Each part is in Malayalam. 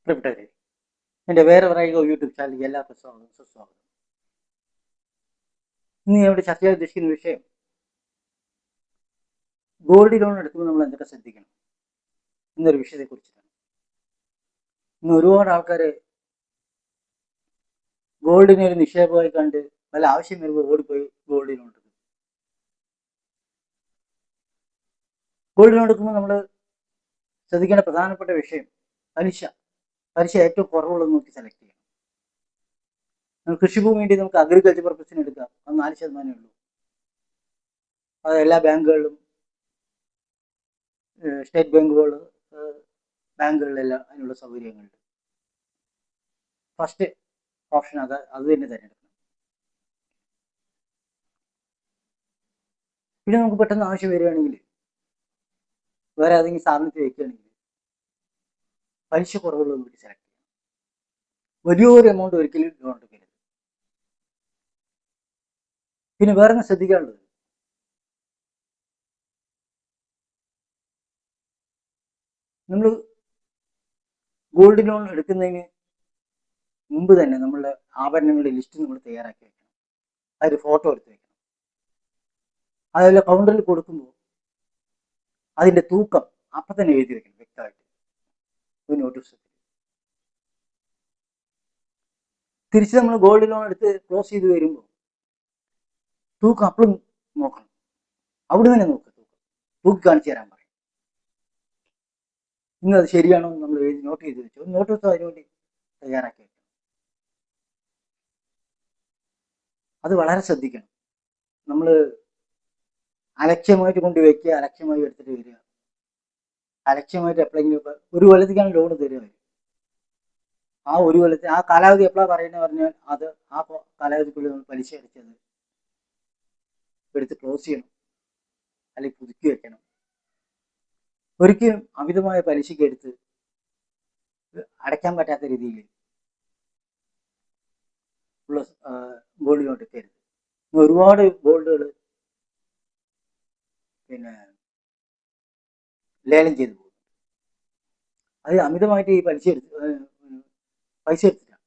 പ്രിയപ്പെട്ടവരെ, എൻ്റെ വേറെ പറയുക യൂട്യൂബ് ചാനലിലേക്ക് എല്ലാവർക്കും സുസ്വാഗതം. ഇന്ന് ഞാൻ ഇവിടെ ചർച്ച ചെയ്യാൻ ഉദ്ദേശിക്കുന്ന വിഷയം ഗോൾഡ് ലോൺ എടുക്കുമ്പോൾ നമ്മൾ എന്തൊക്കെ ശ്രദ്ധിക്കണം എന്നൊരു വിഷയത്തെക്കുറിച്ചിട്ടാണ്. ഇന്ന് ഒരുപാട് ആൾക്കാർ ഗോൾഡിനെ ഒരു നിക്ഷേപമായി കണ്ട് വല്ല ആവശ്യം വരുമ്പോൾ ഓടിപ്പോയി ഗോൾഡ് ലോൺ എടുക്കും. ഗോൾഡ് ലോൺ എടുക്കുമ്പോൾ നമ്മൾ ശ്രദ്ധിക്കേണ്ട പ്രധാനപ്പെട്ട വിഷയം പലിശ ഏറ്റവും കുറവുള്ളത് നോക്കി സെലക്ട് ചെയ്യണം. കൃഷിഭൂമി വേണ്ടി നമുക്ക് അഗ്രികൾച്ചർ പർപ്പസിന് എടുക്കാം, അത് 4% ഉള്ളൂ. അത് എല്ലാ ബാങ്കുകളിലും സ്റ്റേറ്റ് ബാങ്കുകളിലെല്ലാം അതിനുള്ള സൗകര്യങ്ങളുണ്ട്. ഫസ്റ്റ് ഓപ്ഷൻ അത് തന്നെ തിരഞ്ഞെടുക്കണം. പിന്നെ നമുക്ക് പെട്ടെന്ന് ആവശ്യം വരികയാണെങ്കിൽ വേറെ ഏതെങ്കിലും സ്ഥാപനത്തിൽ വയ്ക്കുകയാണെങ്കിൽ പലിശ കുറവുള്ളത് നോക്കി സെലക്ട് ചെയ്യണം. വലിയൊരു എമൗണ്ട് ഒരിക്കലും ലോൺ എടുക്കരുത്. പിന്നെ വേറെ ശ്രദ്ധിക്കാനുള്ളത്, നമ്മൾ ഗോൾഡ് ലോൺ എടുക്കുന്നതിന് മുമ്പ് തന്നെ നമ്മളുടെ ആഭരണങ്ങളുടെ ലിസ്റ്റ് നമ്മൾ തയ്യാറാക്കി വെക്കണം. അതൊരു ഫോട്ടോ എടുത്ത് വെക്കണം. അതല്ല കൗണ്ടറിൽ കൊടുക്കുമ്പോൾ അതിന്റെ തൂക്കം അപ്പം തന്നെ എഴുതി വെക്കണം വ്യക്തമായിട്ട് ഒരു നോട്ടീസ്. തിരിച്ച് നമ്മൾ ഗോൾഡ് ലോൺ എടുത്ത് ക്ലോസ് ചെയ്ത് വരുമ്പോൾ തൂക്കം അപ്പോഴും നോക്കണം. അവിടെ തന്നെ നോക്കുക, തൂക്കി കാണിച്ചു തരാൻ പറയും. ഇന്ന് അത് ശരിയാണോ എന്ന് നമ്മൾ എഴുതി നോട്ട് ചെയ്ത് വെച്ചു. നോട്ടീസ് അതിനുവേണ്ടി തയ്യാറാക്കി വെക്കണം. അത് വളരെ ശ്രദ്ധിക്കണം. നമ്മൾ അലക്ഷ്യമായിട്ട് കൊണ്ടുവയ്ക്കുക, അലക്ഷ്യമായി എടുത്തിട്ട് വരിക, അലക്ഷ്യമായിട്ട് എപ്പോഴെങ്കിലും ഒരു കൊല്ലത്തേക്കാണ് ലോൺ തരിക. ആ ഒരു കൊല്ലത്തെ ആ കാലാവധി എപ്പോഴാണ് പറയുന്നത് പറഞ്ഞാൽ അത് ആ കാലാവധിക്കുള്ളിൽ നമ്മൾ പലിശ അടച്ചത് എടുത്ത് ക്ലോസ് ചെയ്യണം, അല്ലെങ്കിൽ പുതുക്കി വെക്കണം. ഒരിക്കലും അമിതമായ പലിശയ്ക്ക് എടുത്ത് അടയ്ക്കാൻ പറ്റാത്ത രീതിയിൽ ഉള്ള ഗോൾഡ് ലോൺ എടുക്കരുത്. ഒരുപാട് ഗോൾഡുകൾ പിന്നെ ലേലം ചെയ്തു പോകും. അത് അമിതമായിട്ട് ഈ പൈസ എടുത്തിട്ടാണ്.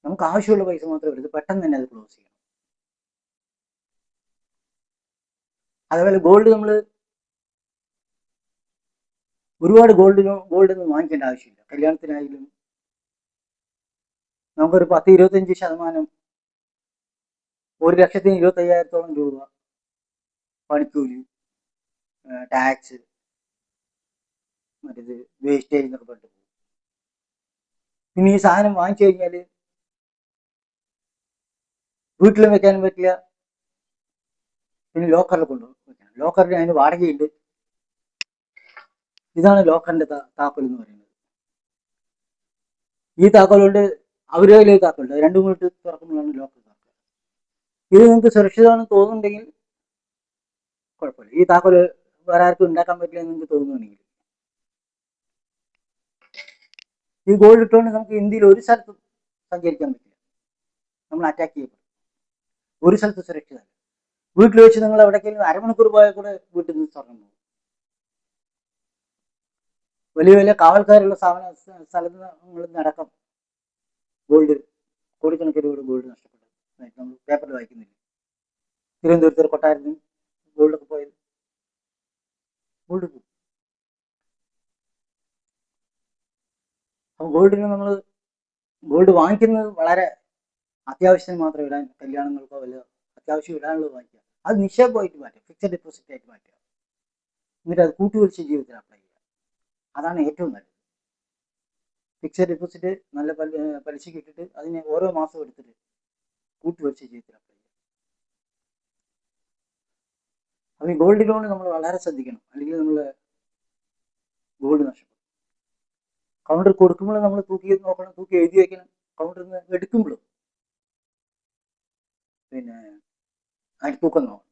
നമുക്ക് ആവശ്യമുള്ള പൈസ മാത്രമേ എടുത്ത് പെട്ടെന്ന് തന്നെ അത് ക്ലോസ് ചെയ്യണം. അതേപോലെ ഗോൾഡ് നമ്മൾ ഒരുപാട് ഗോൾഡ് ഒന്നും വാങ്ങിക്കേണ്ട ആവശ്യമില്ല. കല്യാണത്തിനായാലും നമുക്കൊരു 10-25%, 1,25,000 രൂപ പണിക്കൂലി, ടാക്സ്, മറ്റേത് വേസ്റ്റേജ് എന്നൊക്കെ പറഞ്ഞിട്ട് പോകും. പിന്നെ ഈ സാധനം വാങ്ങിച്ചു കഴിഞ്ഞാൽ വീട്ടിലും വെക്കാനും പറ്റില്ല. പിന്നെ ലോക്കറിൽ കൊണ്ടുവയ്ക്കണം. ലോക്കറിന് അതിന് വാടകയുണ്ട്. ഇതാണ് ലോക്കറിന്റെ താക്കോൽ എന്ന് പറയുന്നത്. ഈ താക്കോൽ കൊണ്ട് അവരുടെ താക്കോലുണ്ട്, രണ്ടും കൂടി തുറക്കുമ്പോഴാണ് ലോക്കർ തുറക്കുക. ഇത് നിങ്ങൾക്ക് സുരക്ഷിതമാണെന്ന് തോന്നുന്നുണ്ടെങ്കിൽ കുഴപ്പമില്ല. ഈ താക്കോൽ വേറെ ആർക്കും ഉണ്ടാക്കാൻ പറ്റില്ല എന്ന് നിങ്ങൾക്ക് തോന്നുന്നുണ്ടെങ്കിൽ ഈ ഗോൾഡ് ഇട്ടുകൊണ്ട് നമുക്ക് ഇന്ത്യയിൽ ഒരു സ്ഥലത്തും സഞ്ചരിക്കാൻ പറ്റില്ല. നമ്മൾ അറ്റാക്ക് ചെയ്യപ്പെടും. ഒരു സ്ഥലത്ത് സുരക്ഷിതമല്ല. വീട്ടിൽ വെച്ച് നിങ്ങൾ എവിടേക്കെങ്കിലും അരമണിക്കൂർ പോയാൽ കൂടെ വീട്ടിൽ നിന്ന് സ്വർണ്ണം പോകും. വലിയ വലിയ കാവൽക്കാരുള്ള സ്ഥലങ്ങളിൽ അടക്കം ഗോൾഡ്, കോടിക്കണക്കിന് രൂപ ഗോൾഡ് നഷ്ടപ്പെട്ടു. നമ്മൾ പേപ്പറിൽ വായിക്കുന്നില്ല. തിരുവനന്തപുരത്ത് കൊട്ടാരത്തിന് ഗോൾഡൊക്കെ പോയത് ഗോൾഡ് പോകും. അപ്പോൾ ഗോൾഡ് വാങ്ങിക്കുന്നത് വളരെ അത്യാവശ്യത്തിന് മാത്രം ഇടാൻ, കല്യാണങ്ങൾക്കോ വല്ല അത്യാവശ്യം ഇടാനുള്ളത് വാങ്ങിക്കുക. അത് നിക്ഷേപമായിട്ട് മാറ്റുക, ഫിക്സഡ് ഡെപ്പോസിറ്റ് ആയിട്ട് മാറ്റുക. എന്നിട്ട് അത് കൂട്ടുപലിശ ജീവിതത്തിൽ അപ്ലൈ ചെയ്യുക. അതാണ് ഏറ്റവും നല്ലത്. ഫിക്സഡ് ഡെപ്പോസിറ്റ് നല്ല പലിശയ്ക്ക് ഇട്ടിട്ട് അതിനെ ഓരോ മാസവും എടുത്തിട്ട് കൂട്ടുപലിശ ജീവിതത്തിൽ അപ്ലൈ ചെയ്യുക. അപ്പോൾ ഈ ഗോൾഡ് ലോൺ നമ്മൾ വളരെ ശ്രദ്ധിക്കണം, അല്ലെങ്കിൽ നമ്മൾ ഗോൾഡ് നഷ്ടപ്പെടും. കൗണ്ടർ കൊടുക്കുമ്പോൾ നമ്മൾ തൂക്കി നോക്കണം, തൂക്കി എഴുതി വയ്ക്കണം. കൗണ്ടറിൽ നിന്ന് എടുക്കുമ്പോഴും പിന്നെ അതിന് തൂക്കം നോക്കണം.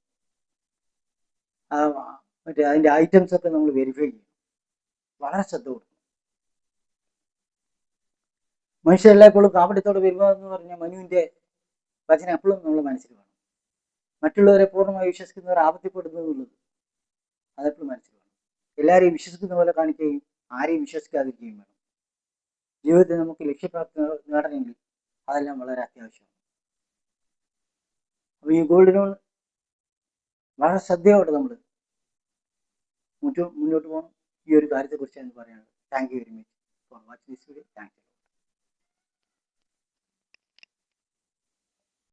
മറ്റേ അതിൻ്റെ ഐറ്റംസ് ഒക്കെ നമ്മൾ വെരിഫൈ ചെയ്യും. വളരെ ശ്രദ്ധ കൊടുക്കണം. മനുഷ്യരെല്ലായ്പ്പോഴും കാപട്യത്തോടെ പെരുമാറുന്നു എന്ന് പറഞ്ഞാൽ മനുവിന്റെ വചനം എപ്പോഴും നമ്മൾ മനസ്സിൽ വേണം. മറ്റുള്ളവരെ പൂർണ്ണമായി വിശ്വസിക്കുന്നവർ ആപത്തിപ്പെടുന്നു എന്നുള്ളത് അതെപ്പോഴും മനസ്സിൽ വേണം. എല്ലാവരെയും വിശ്വസിക്കുന്ന പോലെ കാണിക്കുകയും ആരെയും വിശ്വസിക്കാതിരിക്കുകയും വേണം. ജീവിതത്തിൽ നമുക്ക് ലക്ഷ്യപ്രാപ്തി നേടണമെങ്കിൽ അതെല്ലാം വളരെ അത്യാവശ്യമാണ്. അപ്പോൾ ഈ ഗോൾഡ് ലോൺ വളരെ ശ്രദ്ധയോടെ നമ്മൾ മുന്നോട്ട് പോകണം. ഈ ഒരു കാര്യത്തെക്കുറിച്ച് എനിക്ക് പറയാനുള്ളത്. Thank you very much for watching this video. Thank you.